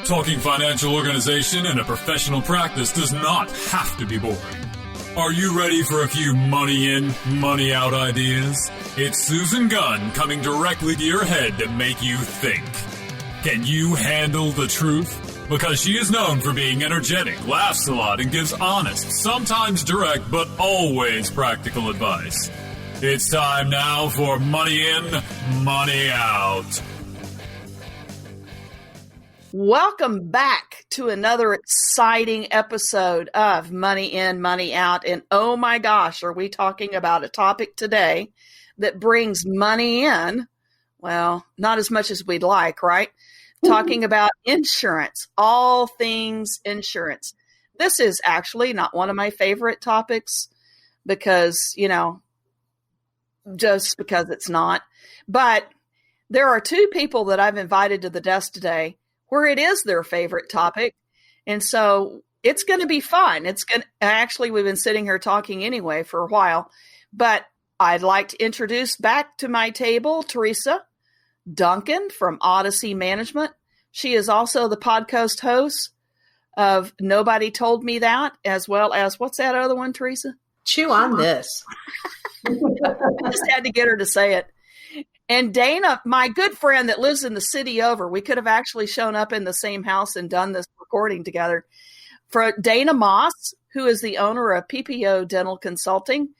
Talking financial organization in a professional practice does not have to be boring. Are you ready for a few money in, money out ideas? It's Susan Gunn coming directly to your head to make you think. Can you handle the truth? Because she is known for being energetic, laughs a lot, and gives honest, sometimes direct, but always practical advice. It's time now for Money In, Money Out. Welcome back to another exciting episode of Money In, Money Out. And oh my gosh, are we talking about a topic today that brings money in? Well, not as much as we'd like, right? Talking about insurance, all things insurance. This is actually not one of my favorite topics because, just because it's not. But there are two people that I've invited to the desk today where it is their favorite topic. And so it's going to be fun. Actually, we've been sitting here talking anyway for a while, but I'd like to introduce back to my table, Teresa Duncan from Odyssey Management. She is also the podcast host of Nobody Told Me That, as well as, what's that other one, Teresa? Chew on this. I just had to get her to say it. And Dana, my good friend that lives in the city over, we could have actually shown up in the same house and done this recording together. For Dana Moss, who is the owner of PPO Dental Consulting,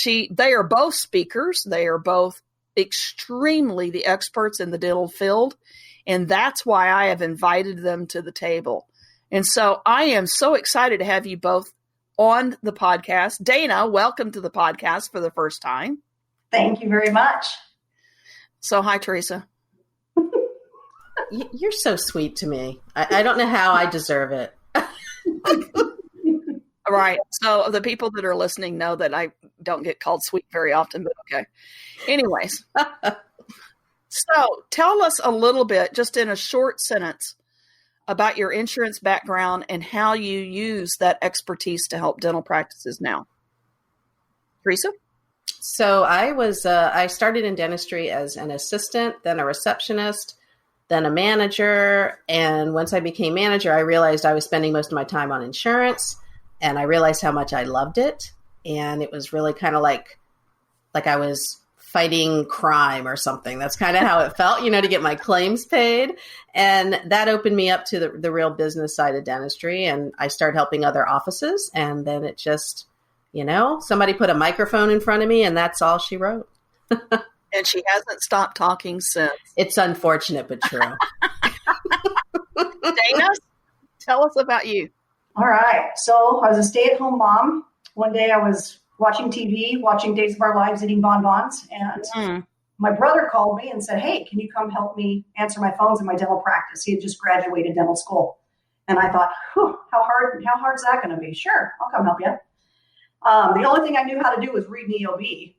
they are both speakers. They are both extremely the experts in the dental field. And that's why I have invited them to the table. And so I am so excited to have you both on the podcast. Dana, welcome to the podcast for the first time. Thank you very much. So, hi, Teresa. You're so sweet to me. I don't know how I deserve it. Right. So the people that are listening know that I don't get called sweet very often, but okay. Anyways. So tell us a little bit, just in a short sentence, about your insurance background and how you use that expertise to help dental practices now. Teresa? So I started in dentistry as an assistant, then a receptionist, then a manager. And once I became manager, I realized I was spending most of my time on insurance, and I realized how much I loved it. And it was really kind of like I was fighting crime or something. That's kind of how it felt, to get my claims paid. And that opened me up to the real business side of dentistry. And I started helping other offices. And then it just, somebody put a microphone in front of me and that's all she wrote. And she hasn't stopped talking since. It's unfortunate, but true. Dana, tell us about you. All right. So I was a stay-at-home mom. One day I was watching TV, watching Days of Our Lives, eating bonbons. And my brother called me and said, hey, can you come help me answer my phones in my dental practice? He had just graduated dental school. And I thought, how hard is that going to be? Sure, I'll come help you. The only thing I knew how to do was read an EOB.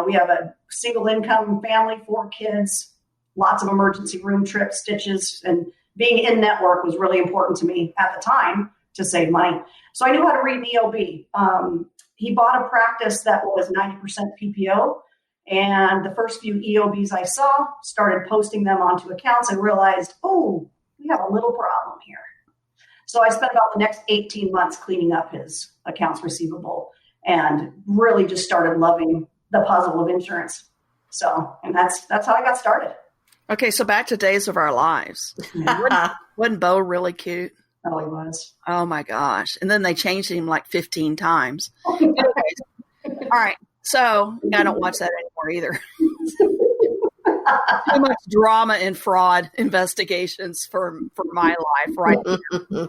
We have a single income family, 4 kids, lots of emergency room trips, stitches, and being in network was really important to me at the time to save money. So I knew how to read an EOB. He bought a practice that was 90% PPO. And the first few EOBs I saw, started posting them onto accounts and realized, we have a little problem here. So I spent about the next 18 months cleaning up his accounts receivable and really just started loving the puzzle of insurance. And that's how I got started. Okay, so back to Days of Our Lives. Wasn't Bo really cute? Oh, he was. Oh, my gosh. And then they changed him like 15 times. All right. So I don't watch that anymore either. Too much drama and fraud investigations for my life right now.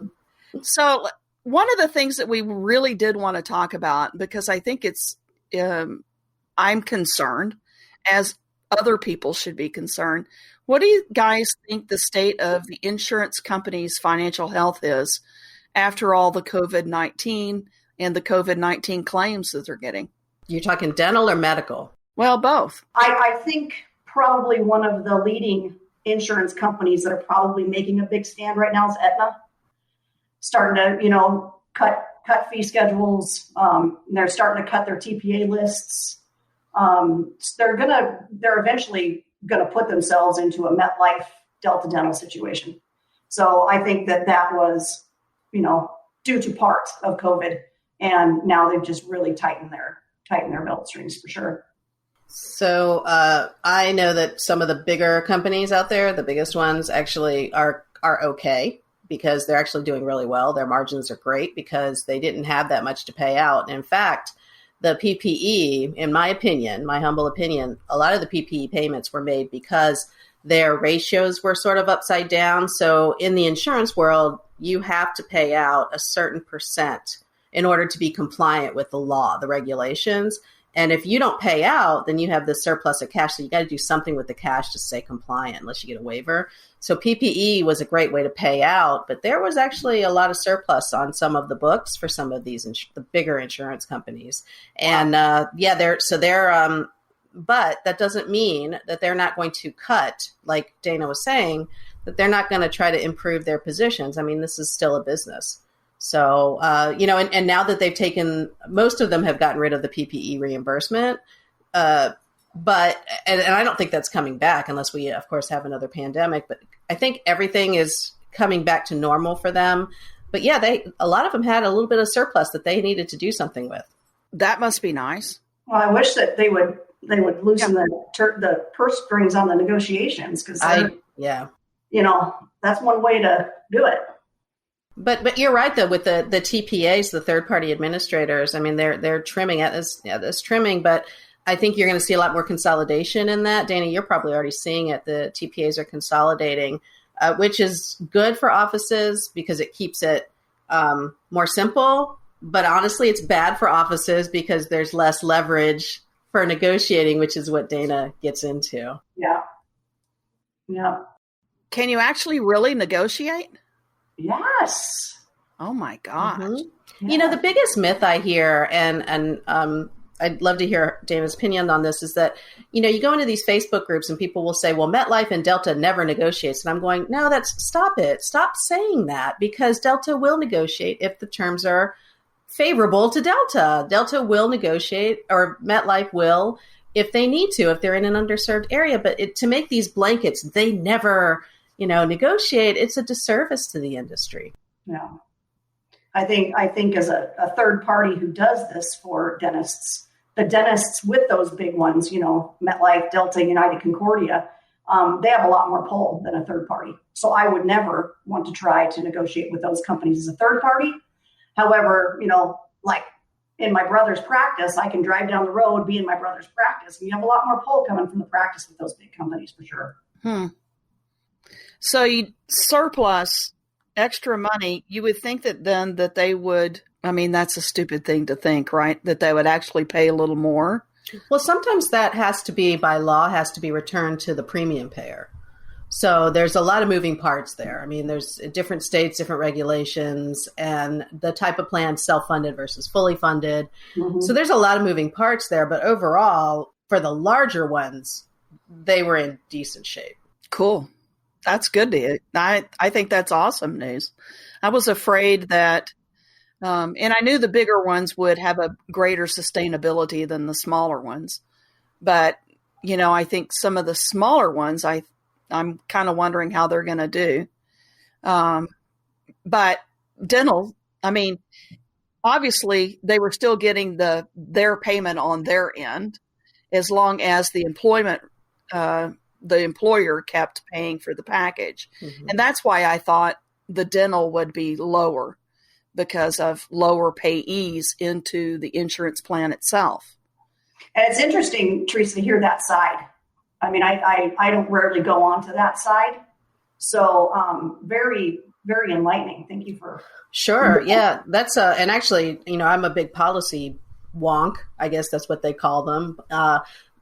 So one of the things that we really did want to talk about, because I think I'm concerned, as other people should be concerned. What do you guys think the state of the insurance company's financial health is after all the COVID-19 and the COVID-19 claims that they're getting? You're talking dental or medical? Well, both. I think probably one of the leading insurance companies that are probably making a big stand right now is Aetna. Starting to, cut fee schedules. They're starting to cut their TPA lists. They're eventually going to put themselves into a MetLife Delta dental situation. So I think that was, due to part of COVID. And now they've just really tightened their belt strings for sure. So I know that some of the bigger companies out there, the biggest ones, actually are okay because they're actually doing really well. Their margins are great because they didn't have that much to pay out. In fact, the PPE, in my opinion, my humble opinion, a lot of the PPE payments were made because their ratios were sort of upside down. So in the insurance world, you have to pay out a certain percent in order to be compliant with the law, the regulations. And if you don't pay out, then you have this surplus of cash. So you got to do something with the cash to stay compliant unless you get a waiver. So PPE was a great way to pay out, but there was actually a lot of surplus on some of the books for some of these, the bigger insurance companies. And but that doesn't mean that they're not going to cut, like Dana was saying, that they're not going to try to improve their positions. I mean, this is still a business. So, and now that they've taken, most of them have gotten rid of the PPE reimbursement. But I don't think that's coming back unless we, of course, have another pandemic. But I think everything is coming back to normal for them. But yeah, a lot of them had a little bit of surplus that they needed to do something with. That must be nice. Well, I wish that they would loosen the purse strings on the negotiations because that's one way to do it. But you're right though with the TPAs, the third party administrators. I mean, they're trimming at this trimming, but I think you're going to see a lot more consolidation in that. Dana, you're probably already seeing it. The TPAs are consolidating, which is good for offices because it keeps it more simple. But honestly, it's bad for offices because there's less leverage for negotiating, which is what Dana gets into. Yeah. Yeah. Can you actually really negotiate? Yes. Oh my gosh. Mm-hmm. Yeah. The biggest myth I hear, and I'd love to hear Dana's opinion on this, is that, you go into these Facebook groups and people will say, well, MetLife and Delta never negotiates. And I'm going, no, stop it. Stop saying that because Delta will negotiate if the terms are favorable to Delta. Delta will negotiate, or MetLife will if they need to, if they're in an underserved area. But to make these blankets, they never negotiate, it's a disservice to the industry. Yeah. I think as a third party who does this for dentists, the dentists with those big ones, MetLife, Delta, United, Concordia, they have a lot more pull than a third party. So I would never want to try to negotiate with those companies as a third party. However, like in my brother's practice, I can drive down the road, be in my brother's practice, and you have a lot more pull coming from the practice with those big companies for sure. So you surplus extra money, you would think that then that they would, I mean, that's a stupid thing to think, right? That they would actually pay a little more. Well, sometimes that has to be by law, has to be returned to the premium payer. So there's a lot of moving parts there. I mean, there's different states, different regulations, and the type of plan self-funded versus fully funded. Mm-hmm. So there's a lot of moving parts there. But overall, for the larger ones, they were in decent shape. Cool. That's good to hear. I think that's awesome news. I was afraid that, and I knew the bigger ones would have a greater sustainability than the smaller ones. But, I think some of the smaller ones, I'm kind of wondering how they're going to do. But dental, I mean, obviously they were still getting their payment on their end as long as the employer kept paying for the package. Mm-hmm. And that's why I thought the dental would be lower because of lower payees into the insurance plan itself. And it's interesting, Teresa, to hear that side. I mean, I don't rarely go on to that side. So very, very enlightening. Thank you for. Sure. Yeah. That's and actually, I'm a big policy wonk. I guess that's what they call them.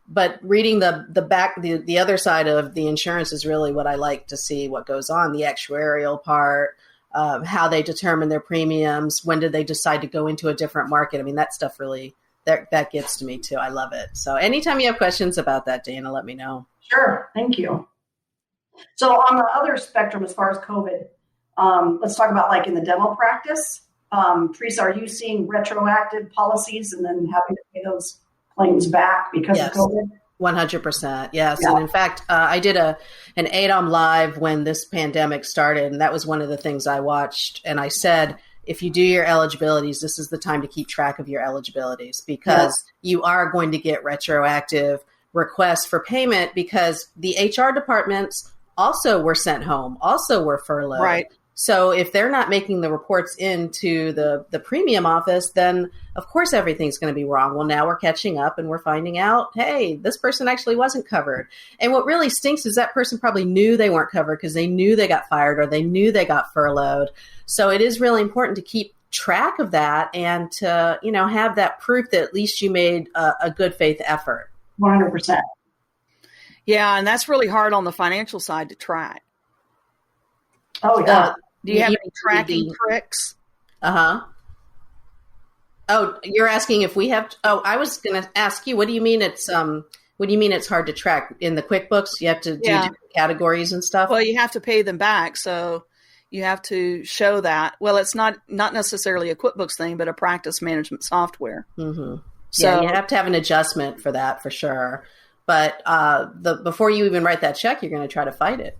But reading the other side of the insurance is really what I like to see what goes on, the actuarial part, how they determine their premiums, when did they decide to go into a different market. I mean, that stuff really, that gets to me too. I love it. So anytime you have questions about that, Dana, let me know. Sure. Thank you. So on the other spectrum, as far as COVID, let's talk about like in the dental practice. Teresa, are you seeing retroactive policies and then having to pay those claims back because of COVID? 100%. Yes. Yeah. And in fact, I did an ADOM live when this pandemic started. And that was one of the things I watched. And I said, if you do your eligibilities, this is the time to keep track of your eligibilities, because you are going to get retroactive requests for payment, because the HR departments also were sent home, also were furloughed. Right. So if they're not making the reports into the premium office, then of course everything's going to be wrong. Well, now we're catching up and we're finding out, hey, this person actually wasn't covered. And what really stinks is that person probably knew they weren't covered because they knew they got fired or they knew they got furloughed. So it is really important to keep track of that and to, have that proof that at least you made a good faith effort. 100%. Yeah, and that's really hard on the financial side to track. Oh, yeah. Do you have any tracking tricks? Uh-huh. Oh, you're asking if we have, I was going to ask you, what do you mean it's hard to track in the QuickBooks? You have to do different categories and stuff? Well, you have to pay them back. So you have to show that. Well, it's not necessarily a QuickBooks thing, but a practice management software. Mm-hmm. So you have to have an adjustment for that for sure. But before you even write that check, you're going to try to fight it.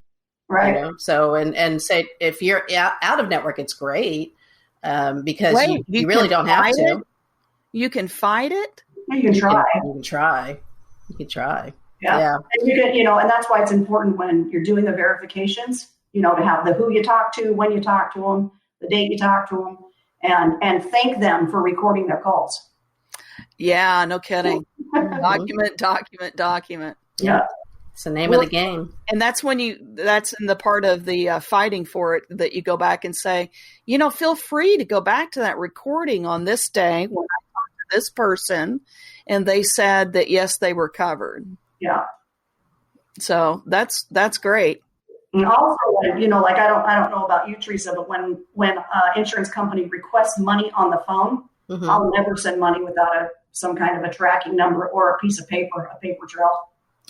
Right. So, and say, if you're out of network, it's great because you really don't have to. You can fight it? You can try. You can try. Yeah. And you can, and that's why it's important when you're doing the verifications, to have the who you talk to, when you talk to them, the date you talk to them, and thank them for recording their calls. Yeah, no kidding. Document. Yeah. It's the name of the game. And that's that's in the part of the fighting for it that you go back and say, feel free to go back to that recording on this day when I talked to this person and they said that, yes, they were covered. Yeah. So that's great. And also, I don't know about you, Teresa, but when insurance company requests money on the phone, mm-hmm. I'll never send money without some kind of a tracking number or a piece of paper, a paper trail.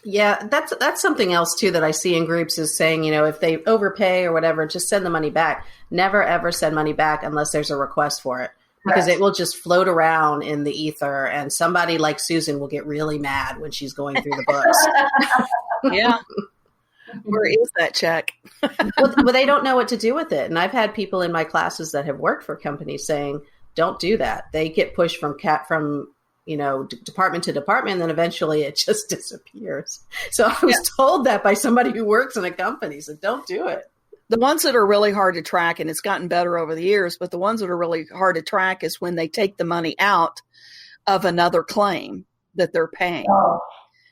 Yeah, that's something else too that I see in groups is saying, if they overpay or whatever, just send the money back. Never ever send money back unless there's a request for it, because it will just float around in the ether, and somebody like Susan will get really mad when she's going through the books. Yeah. Where is that check? well, they don't know what to do with it. And I've had people in my classes that have worked for companies saying, don't do that. They get pushed from department to department, and then eventually it just disappears. So I was told that by somebody who works in a company, so don't do it. The ones that are really hard to track, and it's gotten better over the years, but the ones that are really hard to track is when they take the money out of another claim that they're paying. Oh,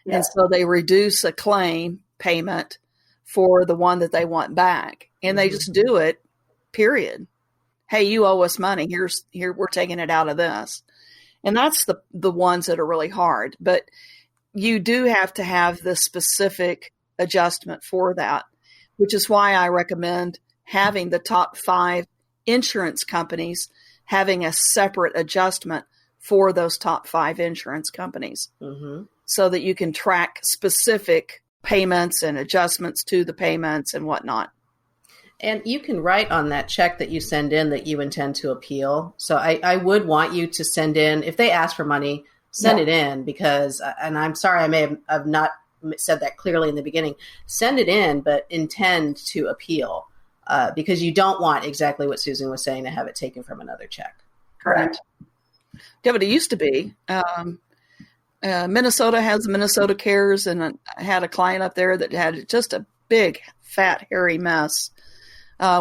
yeah. And so they reduce a claim payment for the one that they want back. And they just do it, period. Hey, you owe us money. Here, we're taking it out of this. And that's the ones that are really hard. But you do have to have the specific adjustment for that, which is why I recommend having the top 5 insurance companies having a separate adjustment for those top 5 insurance companies, mm-hmm. so that you can track specific payments and adjustments to the payments and whatnot. And you can write on that check that you send in that you intend to appeal. So I would want you to send in, if they ask for money, send it in, because, and I'm sorry, I may have not said that clearly in the beginning, send it in, but intend to appeal, because you don't want exactly what Susan was saying, to have it taken from another check. Correct. Yeah, but it used to be. Minnesota has Minnesota Cares, and I had a client up there that had just a big, fat, hairy mess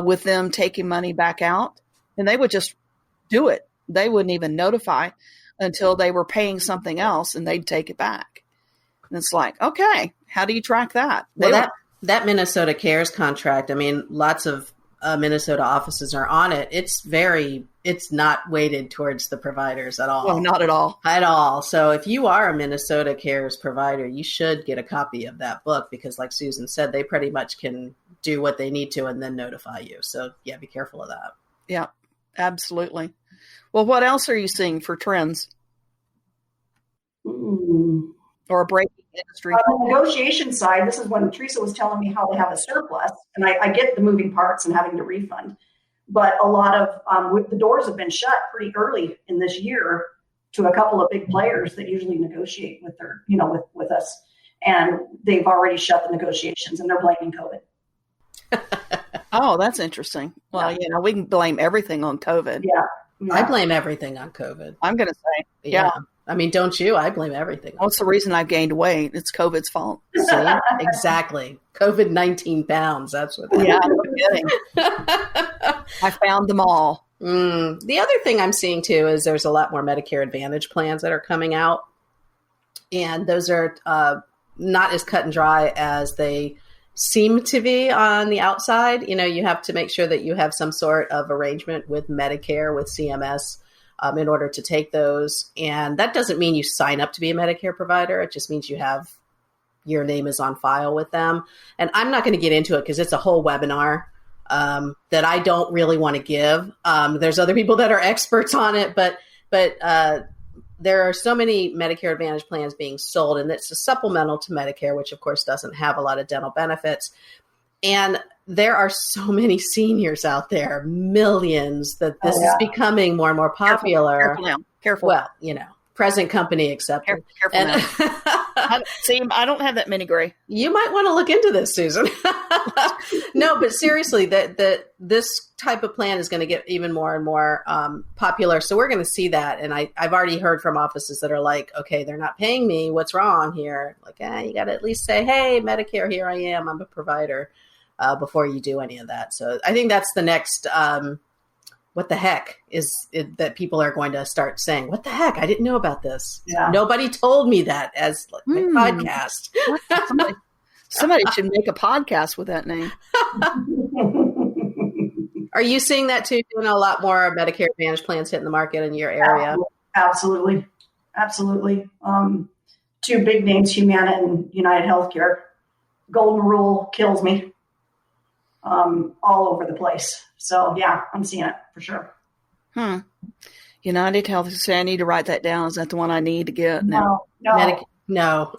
with them taking money back out, and they would just do it. They wouldn't even notify until they were paying something else, and they'd take it back. And it's like, okay, how do you track that? Well, that Minnesota Cares contract, I mean, lots of Minnesota offices are on it. It's not weighted towards the providers at all. Oh, not at all. At all. So if you are a Minnesota Cares provider, you should get a copy of that book, because like Susan said, they pretty much can do what they need to and then notify you. So yeah, be careful of that. Yeah, absolutely. Well, what else are you seeing for trends? Or a breaking industry? On the negotiation side, this is when Teresa was telling me how they have a surplus, and I get the moving parts and having to refund. But a lot of the doors have been shut pretty early in this year to a couple of big players that usually negotiate with their, with us. and they've already shut the negotiations, and they're blaming COVID. Oh, that's interesting. Well, we can blame everything on COVID. Yeah. I blame everything on COVID. I'm going to say, yeah. I mean, don't you? I blame everything. What's the reason I've gained weight? It's COVID's fault. See? Exactly. COVID 19 pounds. That's what that is. No kidding. I found them all. The other thing I'm seeing too is there's a lot more Medicare Advantage plans that are coming out. And those are not as cut and dry as they seem to be on the outside. You have to make sure that you have some sort of arrangement with Medicare, with CMS, in order to take those. And that doesn't mean you sign up to be a Medicare provider. It just means your name is on file with them. And I'm not going to get into it because it's a whole webinar that I don't really want to give. There's other people that are experts on it, but there are so many Medicare Advantage plans being sold, and it's a supplemental to Medicare, which of course doesn't have a lot of dental benefits. And there are so many seniors out there, millions, that this is becoming more and more popular. Careful now. Careful. Well, present company accepted. Careful now. I don't have that many gray. You might want to look into this, Susan. No, but seriously, this type of plan is going to get even more and more popular. So we're going to see that. And I've already heard from offices that are like, okay, they're not paying me. What's wrong here? Like, you got to at least say, hey, Medicare, here I am. I'm a provider, before you do any of that. So I think that's the next what the heck is it that people are going to start saying, what the heck? I didn't know about this. Yeah. Nobody told me that as a podcast. Somebody should make a podcast with that name. Are you seeing that too? Doing a lot more Medicare Advantage plans hitting the market in your area? Absolutely. Absolutely. Two big names, Humana and United Healthcare. Golden Rule kills me. All over the place. So yeah, I'm seeing it for sure. United Health. Say I need to write that down. Is that the one I need to get? No. No.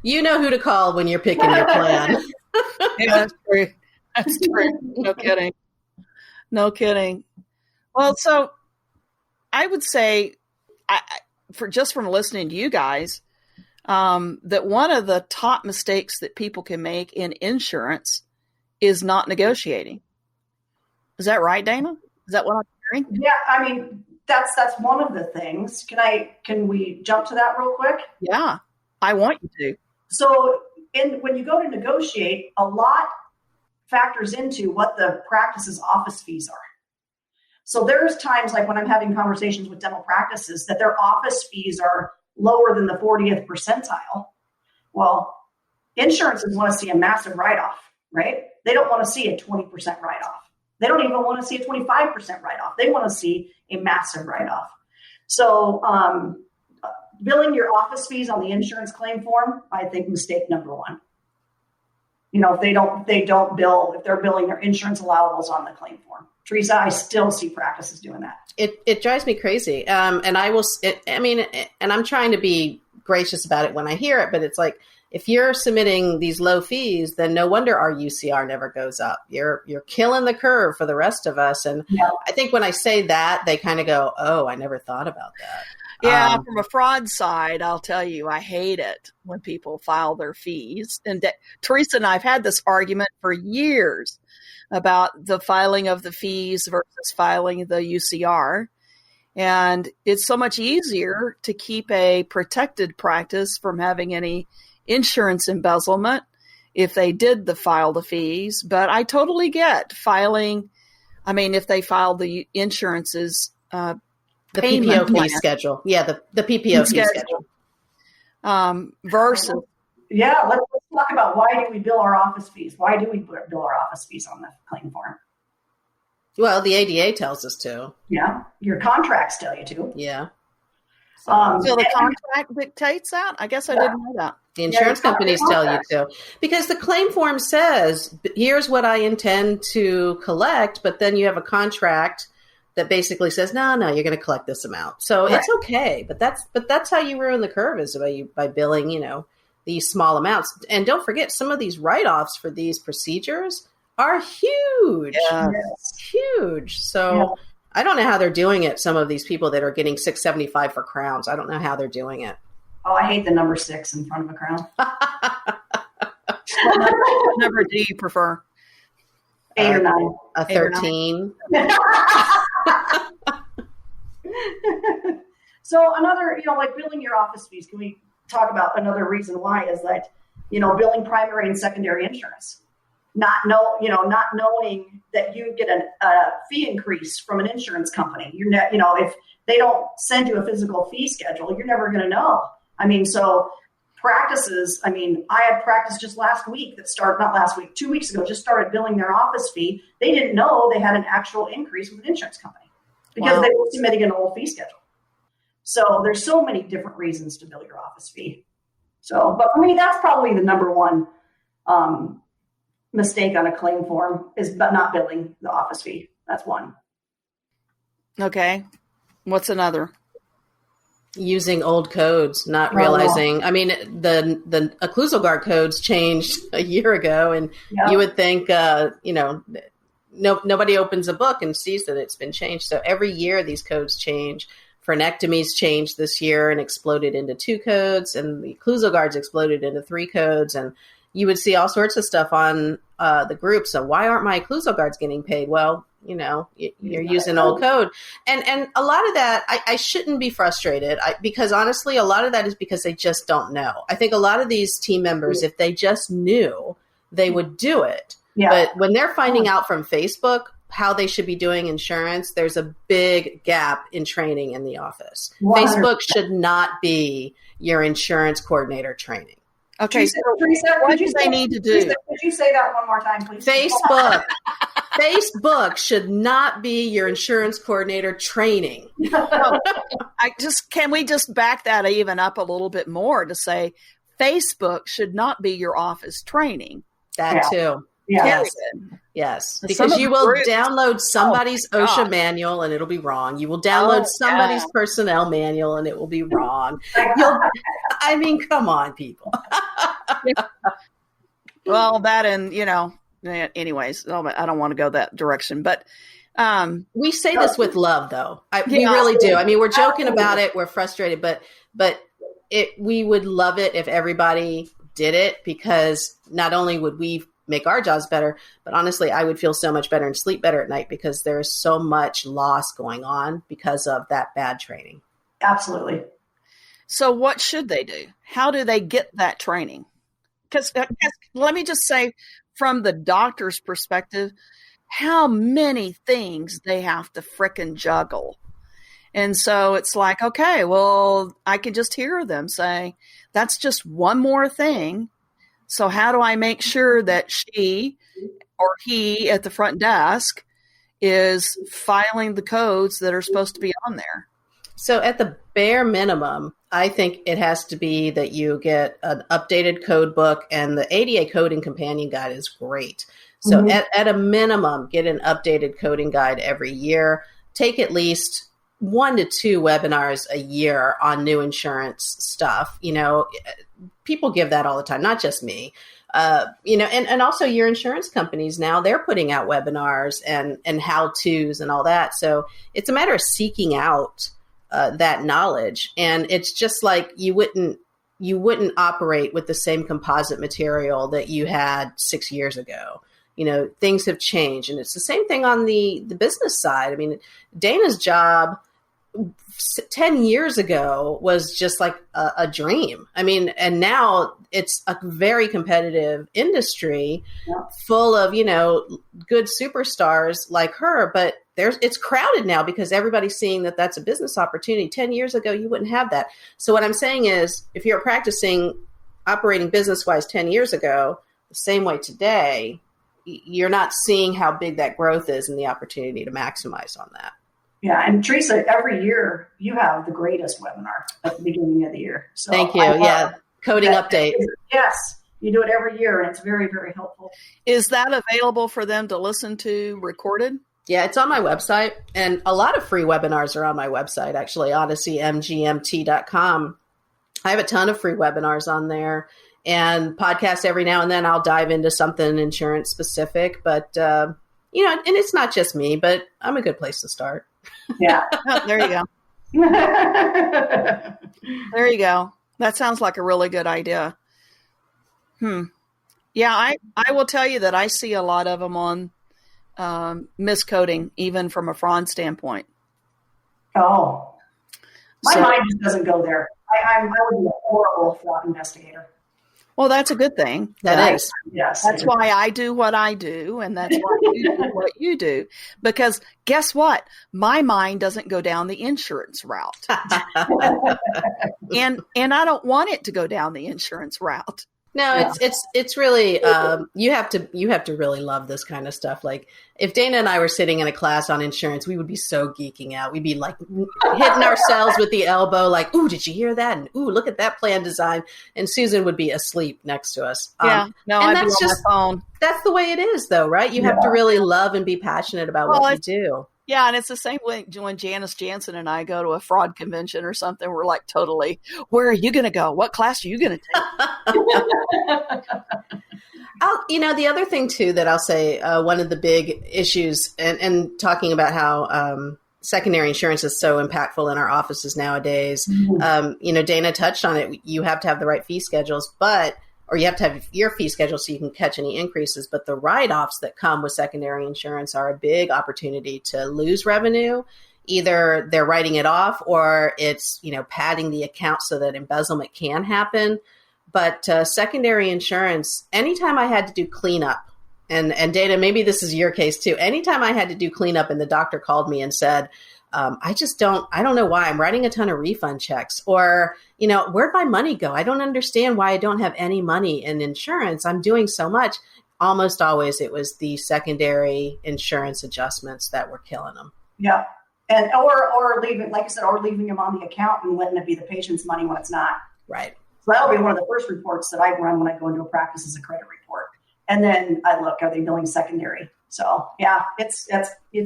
You know who to call when you're picking your plan. Yeah, that's true. That's true. No kidding. No kidding. Well, so I would say, from listening to you guys, that one of the top mistakes that people can make in insurance is not negotiating. Is that right, Dana? Is that what I'm hearing? Yeah, I mean, that's one of the things. Can we jump to that real quick? Yeah, I want you to. So when you go to negotiate, a lot factors into what the practice's office fees are. So there's times like when I'm having conversations with dental practices that their office fees are lower than the 40th percentile. Well, insurances want to see a massive write-off, right? They don't want to see a 20% write-off. They don't even want to see a 25% write-off. They want to see a massive write-off. So billing your office fees on the insurance claim form, I think mistake number one. If they're billing their insurance allowables on the claim form. Teresa, I still see practices doing that. It drives me crazy. And I'm trying to be gracious about it when I hear it, but it's like, if you're submitting these low fees, then no wonder our UCR never goes up. You're killing the curve for the rest of us. And I think when I say that, they kind of go, oh, I never thought about that. Yeah, from a fraud side, I'll tell you, I hate it when people file their fees. And Teresa and I have had this argument for years about the filing of the fees versus filing the UCR. And it's so much easier to keep a protected practice from having any insurance embezzlement if they did file the fees. But I totally get filing. I mean, if they filed the insurance's the PPO fee schedule. Yeah, the PPO fee schedule. Versus. Yeah, let's talk about why do we bill our office fees? Why do we bill our office fees on the claim form? Well, the ADA tells us to. Yeah, your contracts tell you to. Yeah. So the contract dictates that? I guess I didn't know that. The insurance companies tell you to. Because the claim form says, here's what I intend to collect, but then you have a contract that basically says, no, you're going to collect this amount. So It's okay. But that's how you ruin the curve, is by billing, these small amounts. And don't forget, some of these write-offs for these procedures are huge. Yes. Huge. So I don't know how they're doing it. Some of these people that are getting $675 for crowns, I don't know how they're doing it. Oh, I hate the number 6 in front of a crown. What number do you prefer? 8 or 9. A 13. So another, like billing your office fees. Can we talk about another reason why is that, billing primary and secondary insurance, not knowing that you get a fee increase from an insurance company. If they don't send you a physical fee schedule, you're never going to know. So practices, I had practice just last week not last week, 2 weeks ago, just started billing their office fee. They didn't know they had an actual increase with an insurance company because they were submitting an old fee schedule. So there's so many different reasons to bill your office fee. So, but for me, that's probably the number one mistake on a claim form is not billing the office fee. That's one. Okay. What's another? Using old codes, not realizing. The occlusal guard codes changed a year ago, and you would think, nobody opens a book and sees that it's been changed. So every year these codes change. Frenectomies changed this year and exploded into 2 codes, and the occlusal guards exploded into 3 codes. And you would see all sorts of stuff on the group. So why aren't my occlusal guards getting paid? Well, you're using old code. And a lot of that, I shouldn't be frustrated because honestly, a lot of that is because they just don't know. I think a lot of these team members, if they just knew, they would do it. Yeah. But when they're finding out from Facebook how they should be doing insurance, there's a big gap in training in the office. 100%. Facebook should not be your insurance coordinator training. Okay, Teresa, what do they need to do? Teresa, could you say that one more time, please? Facebook should not be your insurance coordinator training. Can we just back that even up a little bit more to say Facebook should not be your office training? That too. Yeah. Yes. Because you will download somebody's OSHA manual and it'll be wrong. You will download somebody's personnel manual and it will be wrong. Come on, people. Well, that and, anyways, I don't want to go that direction. But we say this with love, though. We really do. We're joking about it. We're frustrated, but we would love it if everybody did it, because not only would we make our jobs better, but honestly, I would feel so much better and sleep better at night because there's so much loss going on because of that bad training. Absolutely. So what should they do? How do they get that training? Because let me just say, from the doctor's perspective, how many things they have to frickin' juggle. And so it's like, okay, well, I can just hear them say, that's just one more thing. So how do I make sure that she or he at the front desk is filing the codes that are supposed to be on there? So at the bare minimum, I think it has to be that you get an updated code book, and the ADA coding companion guide is great. So at a minimum, get an updated coding guide every year. Take at least 1 to 2 webinars a year on new insurance stuff. People give that all the time, not just me. And also your insurance companies now, they're putting out webinars and how-tos and all that. So it's a matter of seeking out that knowledge. And it's just like you wouldn't operate with the same composite material that you had 6 years ago. Things have changed, and it's the same thing on the business side. Dana's job 10 years ago was just like a dream. And now it's a very competitive industry full of, good superstars like her, but it's crowded now because everybody's seeing that that's a business opportunity. 10 years ago, you wouldn't have that. So what I'm saying is, if you're practicing operating business-wise 10 years ago, the same way today, you're not seeing how big that growth is and the opportunity to maximize on that. Yeah. And Teresa, every year you have the greatest webinar at the beginning of the year. So thank you. Coding update. Yes. You do it every year, and it's very, very helpful. Is that available for them to listen to recorded? Yeah, it's on my website, and a lot of free webinars are on my website, actually, odyseymgmt.com. I have a ton of free webinars on there, and podcasts every now and then. I'll dive into something insurance specific, but, and it's not just me, but I'm a good place to start. Yeah. Oh, there you go. There you go. That sounds like a really good idea. Yeah, I will tell you that I see a lot of them on miscoding, even from a fraud standpoint. Oh, my mind just doesn't go there. I would be a horrible fraud investigator. Well, that's a good thing. That is. Yes. That's why I do what I do, and that's why you do what you do. Because guess what? My mind doesn't go down the insurance route. and I don't want it to go down the insurance route. No, it's really you have to really love this kind of stuff. Like if Dana and I were sitting in a class on insurance, we would be so geeking out. We'd be like hitting ourselves with the elbow, like, "Ooh, did you hear that?" And "Ooh, look at that plan design." And Susan would be asleep next to us. I'd be on my phone. That's the way it is, though, right? You have to really love and be passionate about what you do. Yeah, and it's the same way when Janice Jansen and I go to a fraud convention or something. We're like, totally, where are you going to go? What class are you going to take? The other thing, too, that I'll say, one of the big issues, and talking about how secondary insurance is so impactful in our offices nowadays, Dana touched on it. You have to have the right fee schedules, or you have to have your fee schedule so you can catch any increases. But the write-offs that come with secondary insurance are a big opportunity to lose revenue. Either they're writing it off or it's, padding the account so that embezzlement can happen. But secondary insurance, anytime I had to do cleanup, and Dana, maybe this is your case too, anytime I had to do cleanup and the doctor called me and said, I don't know why I'm writing a ton of refund checks, or, where'd my money go? I don't understand why I don't have any money in insurance. I'm doing so much. Almost always it was the secondary insurance adjustments that were killing them. Yeah. And, or leaving, like I said, or leaving them on the account and letting it be the patient's money when it's not. Right. So that'll be one of the first reports that I run when I go into a practice as a credit report. And then I look, are they billing secondary? So yeah, it's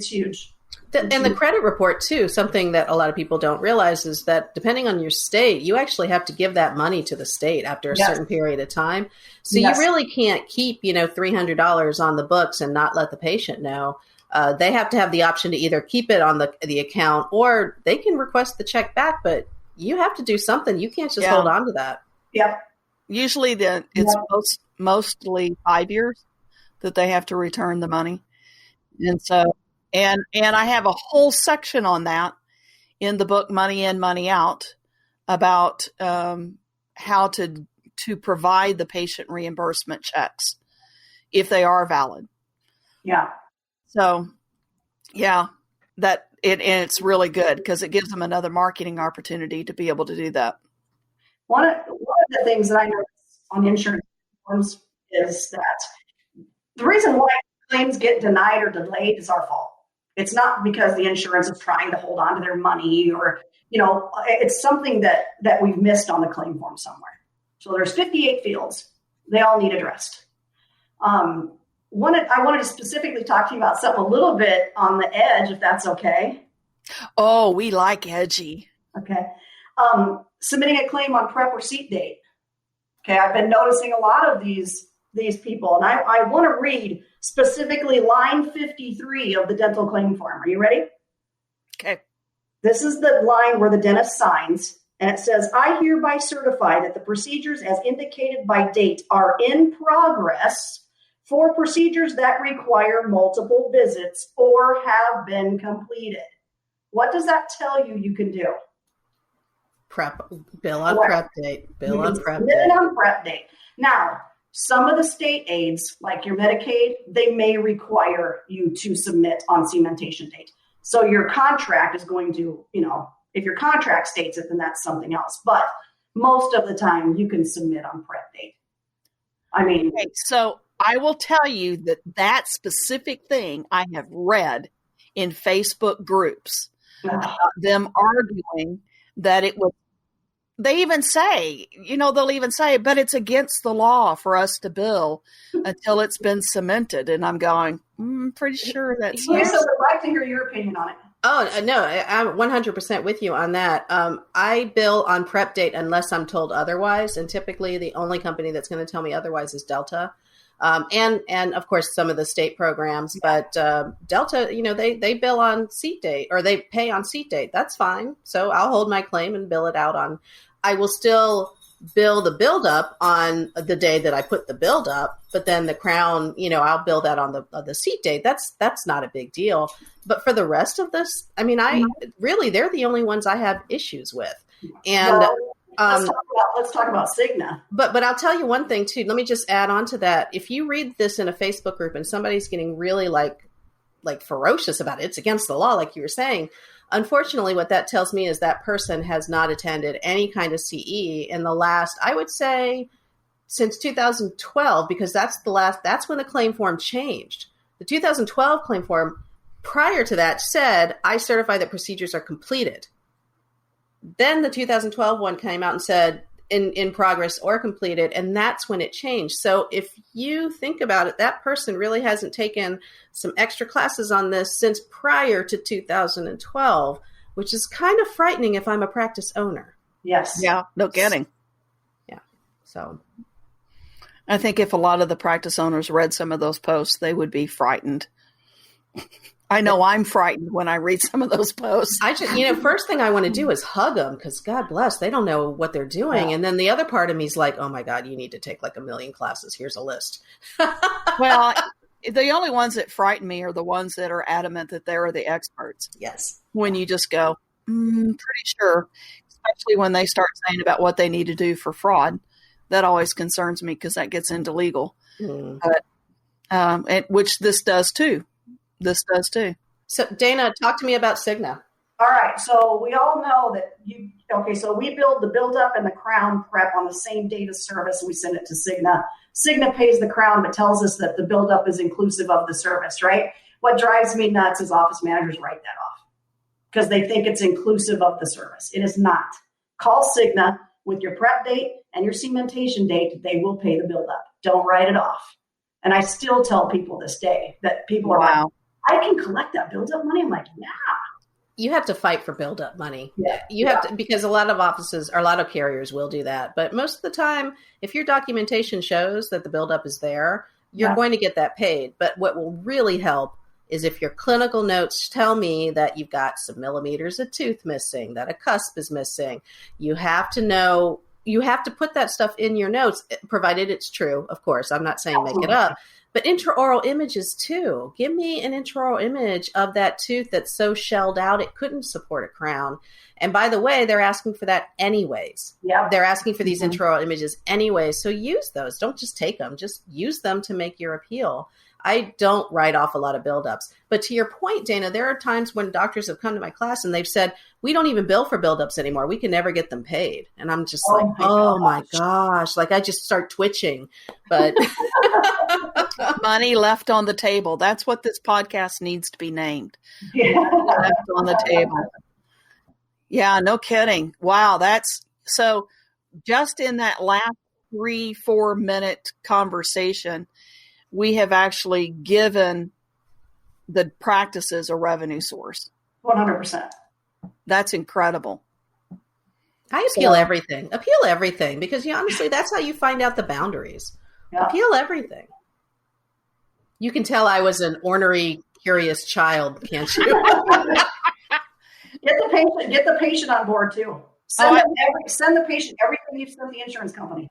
huge. And the credit report, too, something that a lot of people don't realize is that depending on your state, you actually have to give that money to the state after a certain period of time. So you really can't keep, $300 on the books and not let the patient know. They have to have the option to either keep it on the account or they can request the check back. But you have to do something. You can't just hold on to that. Yeah. Usually it's mostly 5 years that they have to return the money. And so... And I have a whole section on that in the book, Money In, Money Out, about how to provide the patient reimbursement checks if they are valid. Yeah. So, yeah, it's really good because it gives them another marketing opportunity to be able to do that. One of the things that I notice on insurance forms is that the reason why claims get denied or delayed is our fault. It's not because the insurance is trying to hold on to their money or, it's something that we've missed on the claim form somewhere. So there's 58 fields. They all need addressed. I wanted to specifically talk to you about something a little bit on the edge, if that's okay. Oh, we like edgy. Okay. Submitting a claim on prep or seat date. Okay. I've been noticing a lot of these people, and I want to read specifically line 53 of the dental claim form. Are you ready? Okay. This is the line where the dentist signs, and it says, I hereby certify that the procedures as indicated by date are in progress for procedures that require multiple visits or have been completed. What does that tell you can do? Bill on prep date. On prep date. Now, some of the state aids, like your Medicaid, they may require you to submit on cementation date. So your contract is going to, if your contract states it, then that's something else. But most of the time you can submit on prep date. Okay, so I will tell you that specific thing I have read in Facebook groups, them arguing that it was. They even say, they'll even say, but it's against the law for us to bill until it's been cemented. And I'm going, pretty sure that's. So I'd like to hear your opinion on it. Oh, no, I'm 100% with you on that. I bill on prep date unless I'm told otherwise. And typically the only company that's going to tell me otherwise is Delta. And of course, some of the state programs. But Delta, they bill on seat date or they pay on seat date. That's fine. So I'll hold my claim and bill it out on. I will still bill the buildup on the day that I put the build up, but then the crown, I'll bill that on the seat date. That's not a big deal. But for the rest of this, I mean, really, they're the only ones I have issues with. And let's talk about Cigna. But I'll tell you one thing too. Let me just add on to that. If you read this in a Facebook group and somebody's getting really like ferocious about it, it's against the law, like you were saying. Unfortunately, what that tells me is that person has not attended any kind of CE in the last, I would say, since 2012, because that's when the claim form changed. The 2012 claim form prior to that said, I certify that procedures are completed. Then the 2012 one came out and said, in progress or completed, and that's when it changed. So if you think about it, that person really hasn't taken some extra classes on this since prior to 2012, which is kind of frightening if I'm a practice owner. Yes. Yeah, no kidding. Yeah. So I think if a lot of the practice owners read some of those posts, they would be frightened. I know I'm frightened when I read some of those posts. I just, first thing I want to do is hug them because God bless, they don't know what they're doing. Yeah. And then the other part of me is like, oh my God, you need to take like 1 million classes. Here's a list. Well, the only ones that frighten me are the ones that are adamant that they're the experts. Yes. When you just go, pretty sure, especially when they start saying about what they need to do for fraud. That always concerns me because that gets into legal. But, which this does too. So Dana, talk to me about Cigna. All right. So we all know that so we build the build up and the crown prep on the same date of service and we send it to Cigna. Cigna pays the crown, but tells us that the build up is inclusive of the service, right? What drives me nuts is office managers write that off because they think it's inclusive of the service. It is not. Call Cigna with your prep date and your cementation date. They will pay the build up. Don't write it off. And I still tell people this day that people are like, I can collect that build-up money. I'm like, yeah. You have to fight for build-up money. Yeah. You have to, because a lot of offices or a lot of carriers will do that. But most of the time, if your documentation shows that the build-up is there, you're going to get that paid. But what will really help is if your clinical notes tell me that you've got some millimeters of tooth missing, that a cusp is missing. You have to know, you have to put that stuff in your notes, provided it's true. Of course, I'm not saying make it up. But intraoral images too. Give me an intraoral image of that tooth that's so shelled out it couldn't support a crown. And by the way, they're asking for that anyways. Yeah. They're asking for these intraoral images anyways. So use those. Don't just take them. Just use them to make your appeal. I don't write off a lot of buildups. But to your point, Dana, there are times when doctors have come to my class and they've said, we don't even bill for buildups anymore. We can never get them paid. And I'm just oh my gosh. Like I just start twitching. But money left on the table. That's what this podcast needs to be named. Yeah. Left on the table. Yeah, no kidding. Wow. That's so just in that last 3-4 minute conversation, we have actually given the practices a revenue source. 100%. That's incredible. I appeal everything. Appeal everything because honestly, that's how you find out the boundaries. Yeah. Appeal everything. You can tell I was an ornery, curious child, can't you? Get the patient on board too. Send the patient everything you've sent the insurance company.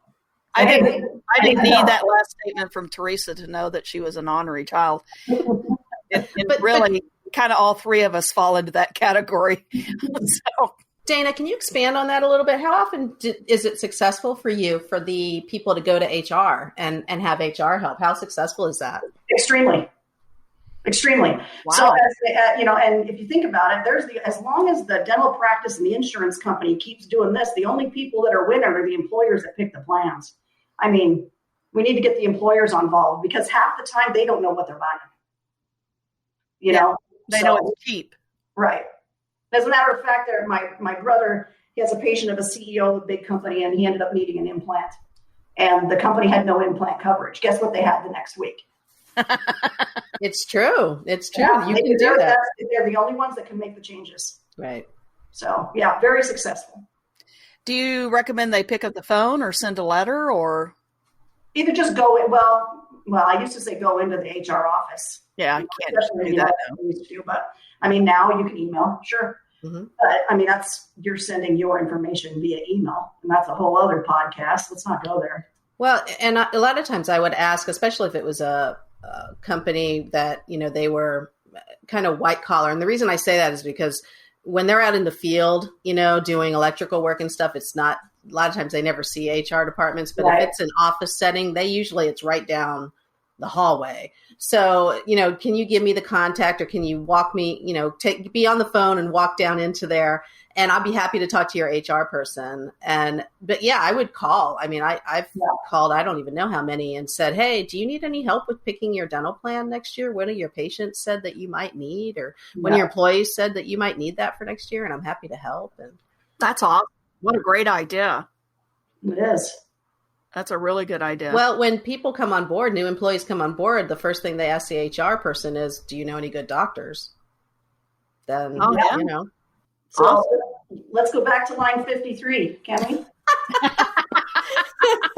I didn't need that last statement from Teresa to know that she was an ornery child. But really, kind of all three of us fall into that category. So, Dana, can you expand on that a little bit? How often is it successful for you for the people to go to HR and have HR help? How successful is that? Extremely. Wow. So, and if you think about it, as long as the dental practice and the insurance company keeps doing this, the only people that are winning are the employers that pick the plans. I mean, we need to get the employers involved because half the time they don't know what they're buying. They know it's cheap. Right. As a matter of fact, my brother, he has a patient of a CEO of a big company and he ended up needing an implant. And the company had no implant coverage. Guess what they had the next week? It's true. It's true. Yeah, you can do that. They're the only ones that can make the changes. Right. So, yeah, very successful. Do you recommend they pick up the phone or send a letter or? Either just go in. Well, I used to say go into the HR office. Yeah, I can't do that now. But I mean, now you can email. Sure. Mm-hmm. But I mean, you're sending your information via email, and that's a whole other podcast. Let's not go there. Well, and a lot of times I would ask, especially if it was a company that, they were kind of white collar. And the reason I say that is because when they're out in the field, doing electrical work and stuff, it's not, a lot of times they never see HR departments, but Right. if it's an office setting, it's right down the hallway. So, can you give me the contact, or can you walk me, be on the phone and walk down into there, and I'll be happy to talk to your HR person. But yeah, I would call. I mean, I've called, I don't even know how many, and said, hey, do you need any help with picking your dental plan next year? One of your patients said that you might need, or one of your employees said that you might need that for next year, and I'm happy to help. And That's awesome. What a great idea. It is. That's a really good idea. Well, when people come on board, new employees come on board, the first thing they ask the HR person is, do you know any good doctors? Then, So let's go back to line 53, can we?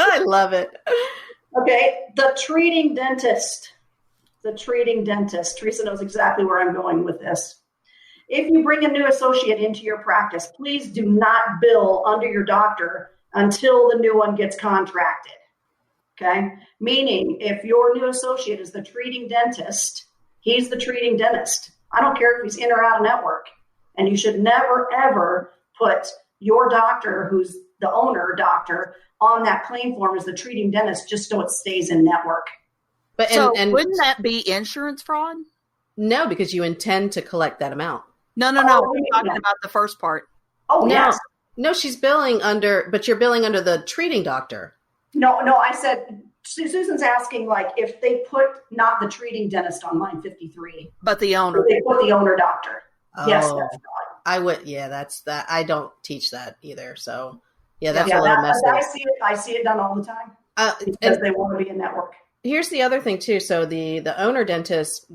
I love it. Okay, the treating dentist. Teresa knows exactly where I'm going with this. If you bring a new associate into your practice, please do not bill under your doctor until the new one gets contracted. Okay? Meaning, if your new associate is the treating dentist, he's the treating dentist. I don't care if he's in or out of network. And you should never, ever put your doctor, who's the owner doctor, on that claim form as the treating dentist just so it stays in network. But and wouldn't that be insurance fraud? No, because you intend to collect that amount. No. I'm talking about the first part. Oh, no. yes. No, she's billing but you're billing under the treating doctor. No, I said, Susan's asking, like, if they put not the treating dentist on line 53. But the owner. They put the owner doctor. Oh, Yes, that's fraud. I would, that's that. I don't teach that either. So, that's a little messy. I see it done all the time because they want to be in network. Here's the other thing too. So the owner dentist,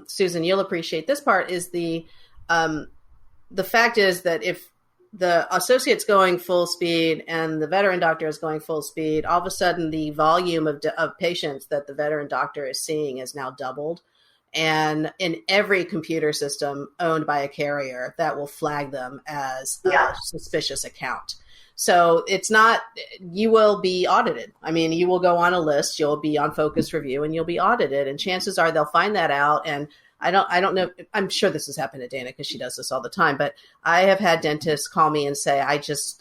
Susan, you'll appreciate this part, is the fact is that if the associate's going full speed and the veteran doctor is going full speed, all of a sudden the volume of patients that the veteran doctor is seeing is now doubled. And in every computer system owned by a carrier, that will flag them as a suspicious account. So it's not, you will be audited. I mean, you will go on a list, you'll be on focus review, and you'll be audited. And chances are they'll find that out. And I don't know. I'm sure this has happened to Dana because she does this all the time. But I have had dentists call me and say,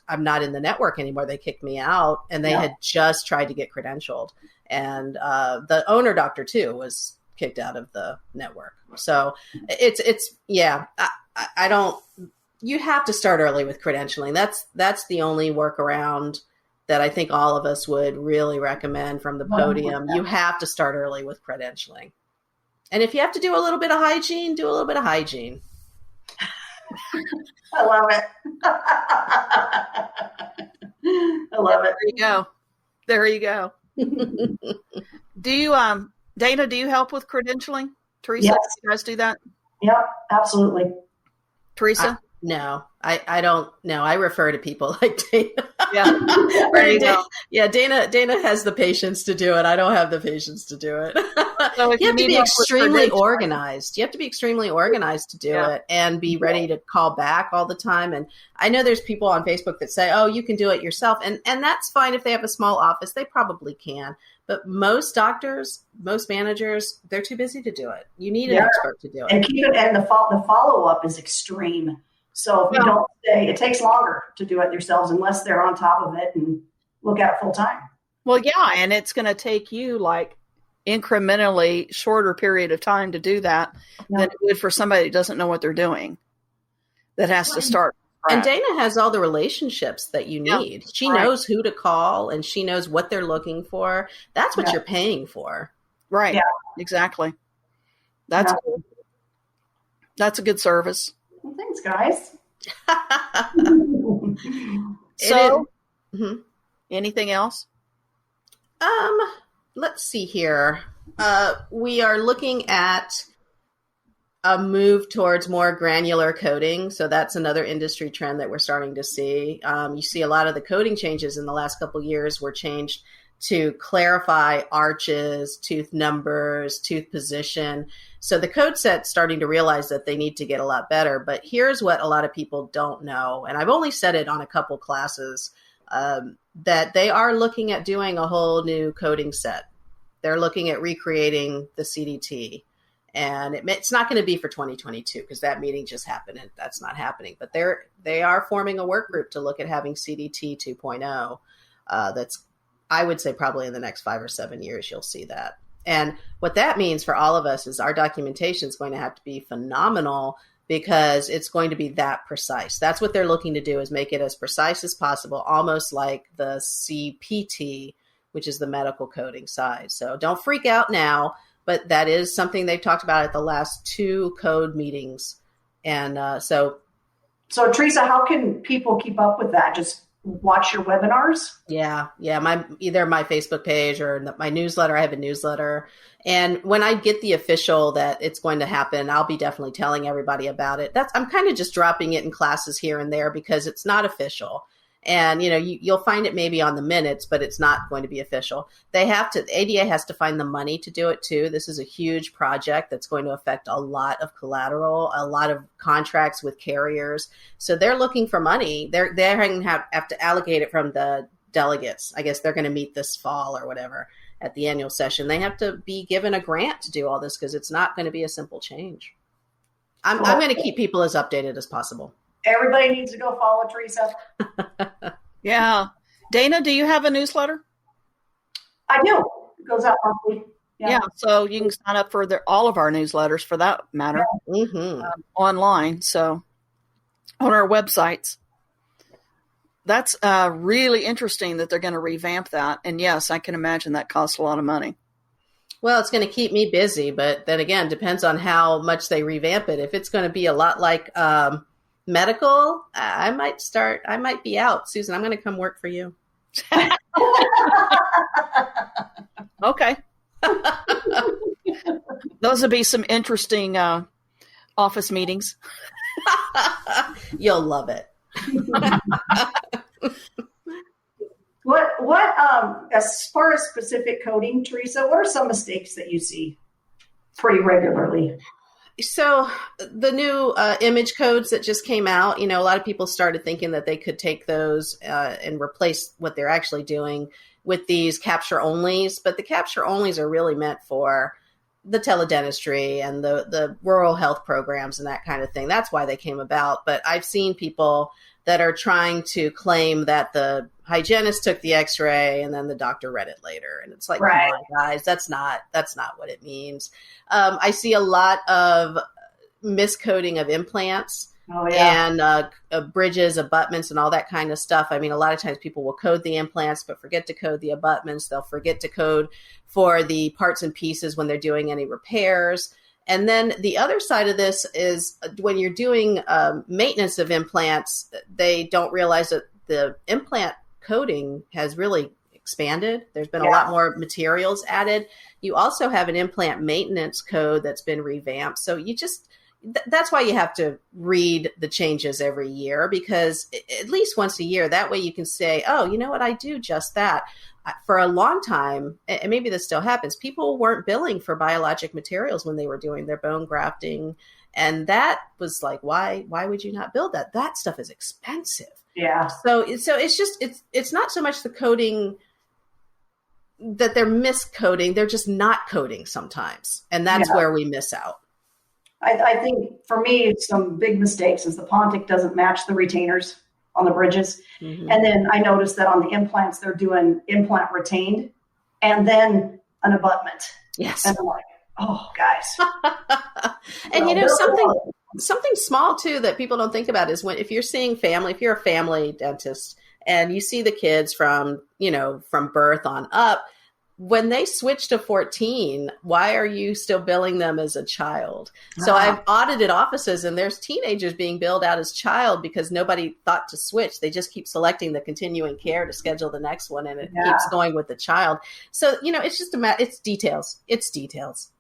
I'm not in the network anymore. They kicked me out, and they had just tried to get credentialed. And the owner doctor too was kicked out of the network. So I don't. You have to start early with credentialing. That's the only workaround that I think all of us would really recommend from the podium. You have to start early with credentialing. And if you have to do a little bit of hygiene, do a little bit of hygiene. I love it. I love it. There you go. Do you, Dana, do you help with credentialing? Teresa, Yes. you guys do that? Yep, absolutely. Teresa? No, I don't know. I refer to people like Dana. Yeah. There you go. Yeah, Dana has the patience to do it. I don't have the patience to do it. So you have to be extremely organized. You have to be extremely organized to do it and be ready to call back all the time. And I know there's people on Facebook that say, oh, you can do it yourself. And that's fine if they have a small office. They probably can. But most doctors, most managers, they're too busy to do it. You need an expert to do it. And the follow-up is extreme. So if you don't stay, it takes longer to do it yourselves unless they're on top of it and look at it full time. Well, yeah, and it's going to take you like incrementally shorter period of time to do that than it would for somebody that doesn't know what they're doing. That has to start. And Dana has all the relationships that you need. She knows who to call and she knows what they're looking for. That's what you're paying for. Right. Yeah, exactly. That's cool. That's a good service. Well, thanks, guys. So, anything else? Let's see here. We are looking at a move towards more granular coding. So that's another industry trend that we're starting to see. You see a lot of the coding changes in the last couple of years were changed to clarify arches, tooth numbers, tooth position. So the code set's starting to realize that they need to get a lot better. But here's what a lot of people don't know, and I've only said it on a couple classes, that they are looking at doing a whole new coding set. They're looking at recreating the CDT. And it's not going to be for 2022 because that meeting just happened and that's not happening. But they are forming a work group to look at having CDT 2.0. That's, I would say, probably in the next 5 or 7 years, you'll see that. And what that means for all of us is our documentation is going to have to be phenomenal because it's going to be that precise. That's what they're looking to do, is make it as precise as possible, almost like the CPT, which is the medical coding side. So don't freak out now, but that is something they've talked about at the last 2 code meetings. And so Teresa, how can people keep up with that? Just watch your webinars? Yeah. Either my Facebook page or my newsletter. I have a newsletter. And when I get the official that it's going to happen, I'll be definitely telling everybody about it. I'm kind of just dropping it in classes here and there because it's not official. And, you'll find it maybe on the minutes, but it's not going to be official. The ADA has to find the money to do it too. This is a huge project that's going to affect a lot of collateral, a lot of contracts with carriers. So they're looking for money. They're going to have to allocate it from the delegates. I guess they're going to meet this fall or whatever at the annual session. They have to be given a grant to do all this because it's not going to be a simple change. I'm going to keep people as updated as possible. Everybody needs to go follow Teresa. Yeah. Dana, do you have a newsletter? I do. It goes out monthly. Yeah. So you can sign up for all of our newsletters for that matter online. So on our websites. That's really interesting that they're going to revamp that. And yes, I can imagine that costs a lot of money. Well, it's going to keep me busy, but then again, depends on how much they revamp it. If it's going to be a lot like medical, I might be out. Susan, I'm going to come work for you. Okay. Those would be some interesting office meetings. You'll love it. What as far as specific coding, Teresa, what are some mistakes that you see pretty regularly? So the new image codes that just came out, a lot of people started thinking that they could take those and replace what they're actually doing with these capture onlys. But the capture onlys are really meant for the teledentistry and the rural health programs and that kind of thing. That's why they came about. But I've seen people that are trying to claim that the hygienist took the x-ray and then the doctor read it later. And it's like, right. Come on, guys, that's not what it means. I see a lot of miscoding of implants. Oh, yeah. And bridges, abutments, and all that kind of stuff. I mean, a lot of times people will code the implants, but forget to code the abutments. They'll forget to code for the parts and pieces when they're doing any repairs. And then the other side of this is when you're doing maintenance of implants, they don't realize that the implant coding has really expanded. There's been a lot more materials added. You also have an implant maintenance code that's been revamped. So that's why you have to read the changes every year, because at least once a year, that way you can say, oh, you know what, I do just that. For a long time, and maybe this still happens, people weren't billing for biologic materials when they were doing their bone grafting. And that was like, why would you not bill that? That stuff is expensive. Yeah. So it's not so much the coding that they're miscoding, they're just not coding sometimes. And that's where we miss out. I think for me, some big mistakes is the Pontic doesn't match the retainers on the bridges. Mm-hmm. And then I noticed that on the implants, they're doing implant retained and then an abutment. Yes. And I'm like, oh, guys. And something small too that people don't think about is if you're seeing if you're a family dentist and you see the kids from birth on up, when they switch to 14, why are you still billing them as a child? So I've audited offices and there's teenagers being billed out as child because nobody thought to switch. They just keep selecting the continuing care to schedule the next one, and it keeps going with the child. So, it's just it's details. It's details.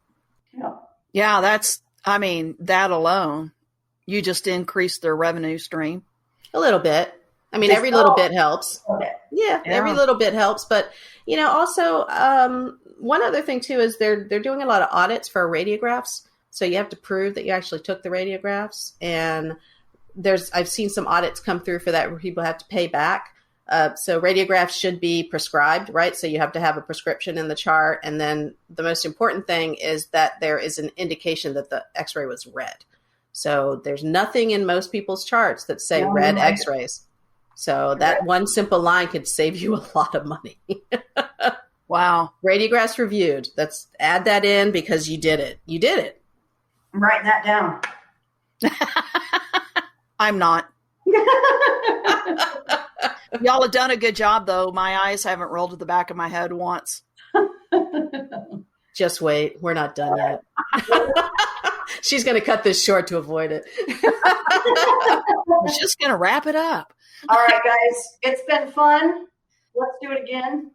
Yeah, that alone, you just increase their revenue stream. A little bit. I mean, every little bit helps. Okay. Yeah, every little bit helps. But, also one other thing too is they're doing a lot of audits for radiographs. So you have to prove that you actually took the radiographs. And I've seen some audits come through for that where people have to pay back. So radiographs should be prescribed, right? So you have to have a prescription in the chart. And then the most important thing is that there is an indication that the x-ray was red. So there's nothing in most people's charts that say red x-rays. So that one simple line could save you a lot of money. Wow. Radiographs reviewed. Let's add that in because you did it. You did it. I'm writing that down. I'm not. Y'all have done a good job, though. My eyes haven't rolled to the back of my head once. Just wait. We're not done yet. She's going to cut this short to avoid it. We're just going to wrap it up. All right, guys. It's been fun. Let's do it again.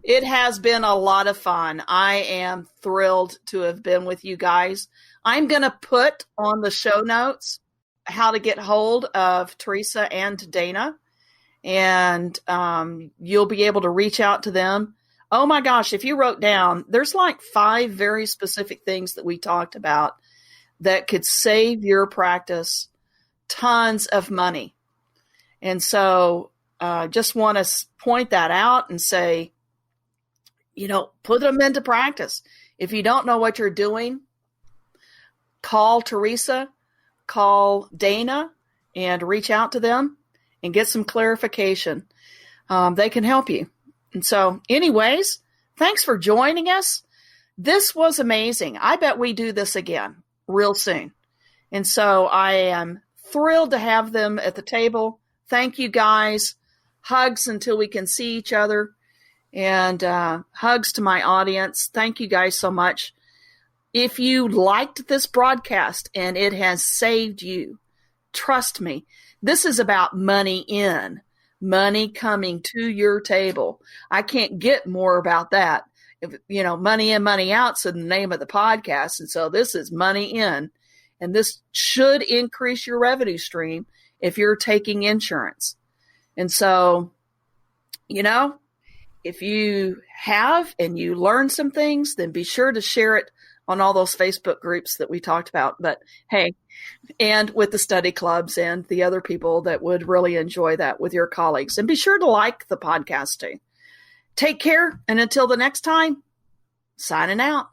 It has been a lot of fun. I am thrilled to have been with you guys. I'm going to put on the show notes how to get hold of Teresa and Dana. And you'll be able to reach out to them. Oh my gosh, if you wrote down, there's like 5 very specific things that we talked about that could save your practice tons of money. And so just want to point that out and say, put them into practice. If you don't know what you're doing, call Teresa, call Dana, and reach out to them and get some clarification. They can help you. And so anyways, thanks for joining us. This was amazing. I bet we do this again real soon. And so I am thrilled to have them at the table. Thank you guys. Hugs until we can see each other. And hugs to my audience. Thank you guys so much. If you liked this broadcast and it has saved you, trust me, this is about money in, money coming to your table. I can't get more about that. Money in, money out's in the name of the podcast. And so this is money in. And this should increase your revenue stream if you're taking insurance. And so, if you have and you learn some things, then be sure to share it on all those Facebook groups that we talked about. But hey, and with the study clubs and the other people that would really enjoy that with your colleagues. And be sure to like the podcast too. Take care. And until the next time, signing out.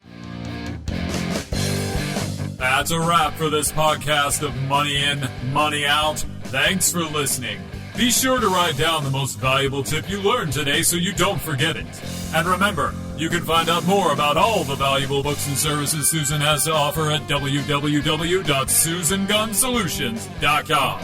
That's a wrap for this podcast of Money In, Money Out. Thanks for listening. Be sure to write down the most valuable tip you learned today so you don't forget it. And remember, you can find out more about all the valuable books and services Susan has to offer at www.susangunnsolutions.com.